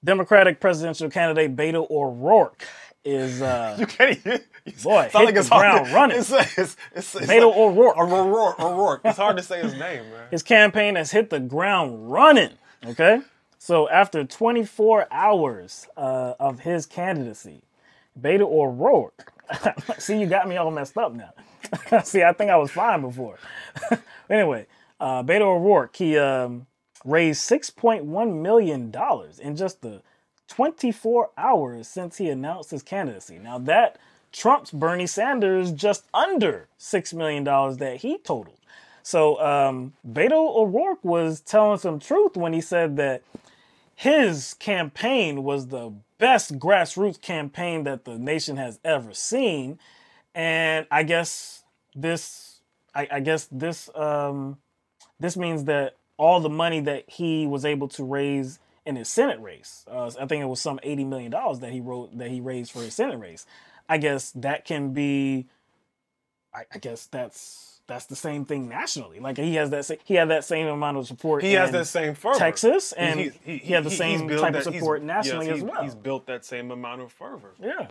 Democratic presidential candidate Beto O'Rourke is You can't even. boy It's not hit like it's the hard. ground running. It's Beto like, O'Rourke. O'Rourke. It's hard to say his name, man. His campaign has hit the ground running. Okay, so after 24 hours of his candidacy, Beto O'Rourke. See, you got me all messed up now. See, I think I was fine before. Anyway, Beto O'Rourke, he raised $6.1 million in just the 24 hours since he announced his candidacy. Now that trumps Bernie Sanders just under $6 million that he totaled. So Beto O'Rourke was telling some truth when he said that his campaign was the best grassroots campaign that the nation has ever seen. And I guess this means that all the money that he was able to raise in his Senate race, I think it was some $80 million that he raised for his Senate race. I guess that can be, I guess that's the same thing nationally. Like he had that same amount of support. He has that same fervor. Texas, and he had the same type of support nationally as well. He's built that same amount of fervor. Yeah.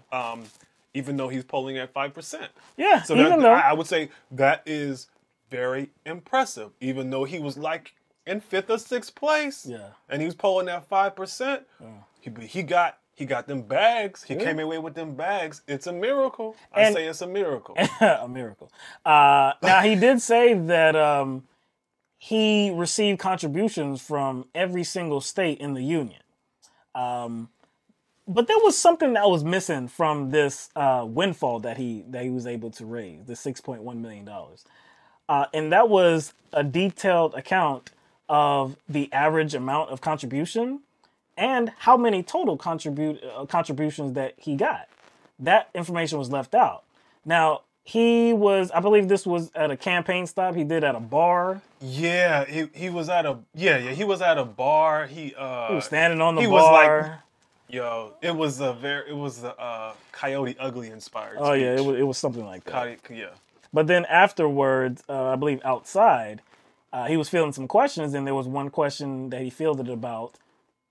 Even though he's polling at 5%. Yeah. So I would say that is very impressive. Even though he was like in 5th or 6th place. Yeah. And he was polling at 5%. He got them bags. He came away with them bags. It's a miracle. I say it's a miracle. A miracle. Now, he did say that he received contributions from every single state in the union. But there was something that was missing from this windfall that he was able to raise, the $6.1 million. And that was a detailed account of the average amount of contribution and how many total contributions that he got. That information was left out. Now, I believe this was at a campaign stop he did at a bar. Yeah, he was at a he was at a bar. He was standing on the bar. Was like, yo, it was a Coyote Ugly inspired. Oh speech. yeah, it was something like that. Yeah. But then afterwards, I believe outside, he was fielding some questions, and there was one question that he fielded about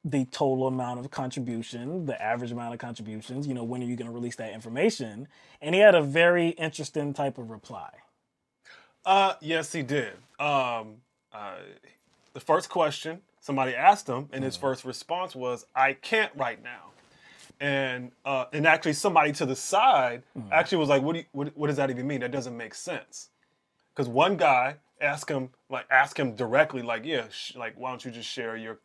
the total amount of contribution, the average amount of contributions. You know, when are you going to release that information? And he had a very interesting type of reply. Yes, he did. The first question somebody asked him, and his first response was, "I can't right now." And actually, somebody to the side actually was like, "What does that even mean? That doesn't make sense." Because one guy asked him directly, like, "Yeah, why don't you just share your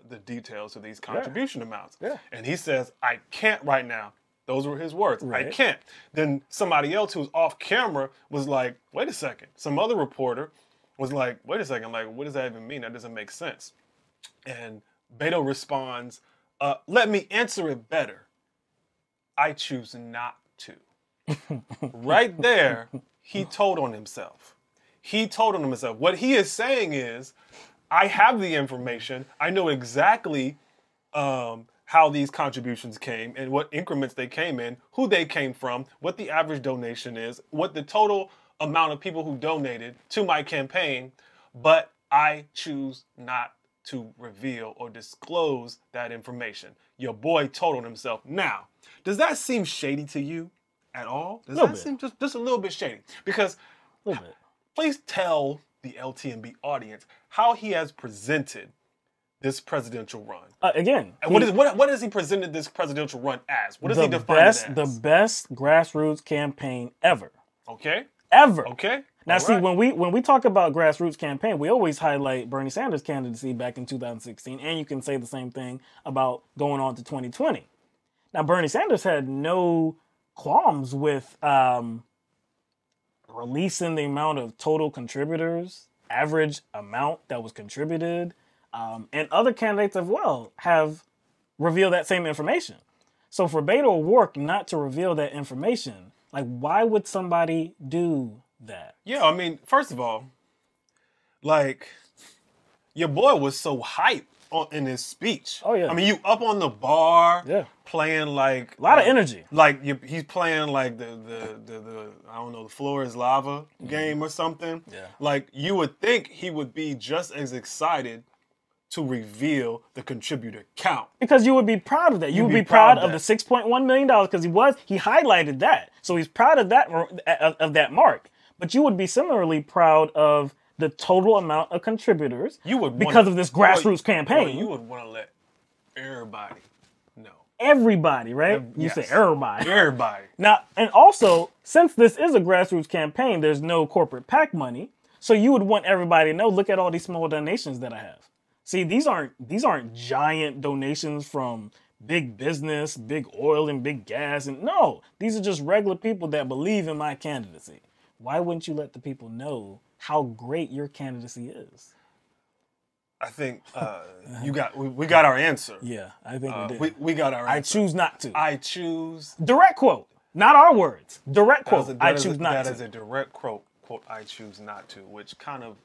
the details of these contribution amounts?" Yeah. And he says, "I can't right now." Those were his words. Right. I can't. Then somebody else who's off camera was like, "Wait a second." Some other reporter was like, "Wait a second. Like, what does that even mean? That doesn't make sense." And Beto responds, "Let me answer it better. I choose not to." Right there, he told on himself. What he is saying is, I have the information. I know exactly how these contributions came and what increments they came in, who they came from, what the average donation is, what the total amount of people who donated to my campaign, but I choose not to reveal or disclose that information. Your boy told on himself. Now, does that seem shady to you at all? Does that seem just a little bit shady? Because please tell the LTMB audience how he has presented this presidential run. Again, and what has he presented this presidential run as? What does he define it as? The best grassroots campaign ever. Okay. Ever. Okay. Now, see, when we talk about grassroots campaign, we always highlight Bernie Sanders' candidacy back in 2016, and you can say the same thing about going on to 2020. Now, Bernie Sanders had no qualms with releasing the amount of total contributors, average amount that was contributed, and other candidates as well have revealed that same information. So for Beto O'Rourke not to reveal that information, like, why would somebody do that? Yeah, I mean, first of all, like, your boy was so hyped in his speech. Oh, yeah. I mean, you up on the bar, playing like... A lot of energy. Like, he's playing like the I don't know, the floor is lava game or something. Yeah. Like, you would think he would be just as excited to reveal the contributor count. Because you would be proud of that. You would be proud of the $6.1 million because he highlighted that. So he's proud of that mark. But you would be similarly proud of the total amount of contributors because of this grassroots campaign. Well, you would want to let everybody know. Everybody, right? You say everybody. Everybody. Now, and also, since this is a grassroots campaign, there's no corporate PAC money. So you would want everybody to know, look at all these small donations that I have. See, these aren't giant donations from big business, big oil and big gas. And no, these are just regular people that believe in my candidacy. Why wouldn't you let the people know how great your candidacy is? I think we got our answer. Yeah, I think we did. We got our answer. I choose not to. I choose. Direct quote, not our words. Direct quote. I choose not to. That is a direct quote. I choose not to, which kind of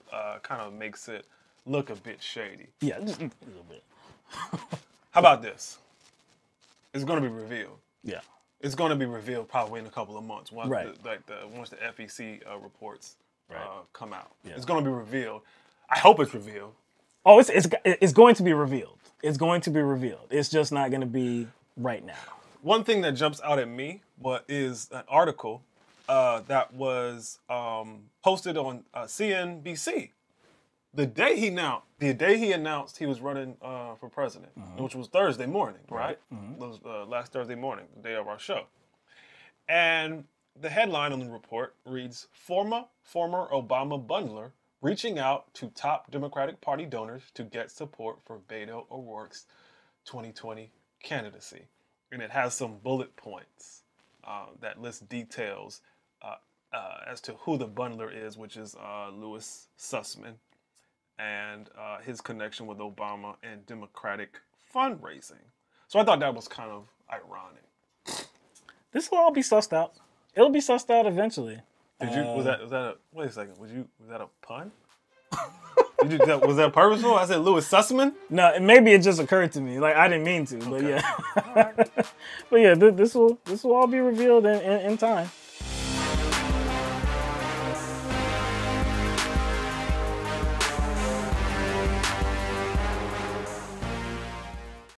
makes it look a bit shady. Yeah, just a little bit. How about this? It's going to be revealed. Yeah. It's going to be revealed probably in a couple of months once once the FEC reports come out. Yeah. It's going to be revealed. I hope it's revealed. Oh, it's going to be revealed. It's going to be revealed. It's just not going to be right now. One thing that jumps out at me is an article that was posted on CNBC the day he announced he was running for president, which was Thursday morning, right? It was last Thursday morning, the day of our show. And the headline on the report reads, former Obama bundler reaching out to top Democratic Party donors to get support for Beto O'Rourke's 2020 candidacy. And it has some bullet points that list details as to who the bundler is, which is Louis Sussman, and his connection with Obama and Democratic fundraising. So I thought that was kind of ironic. This will all be sussed out. It'll be sussed out eventually. Was that a wait a second? Was that a pun? Was that purposeful? I said Louis Sussman? No, maybe it just occurred to me. Like I didn't mean to, but yeah. But yeah, this will all be revealed in time.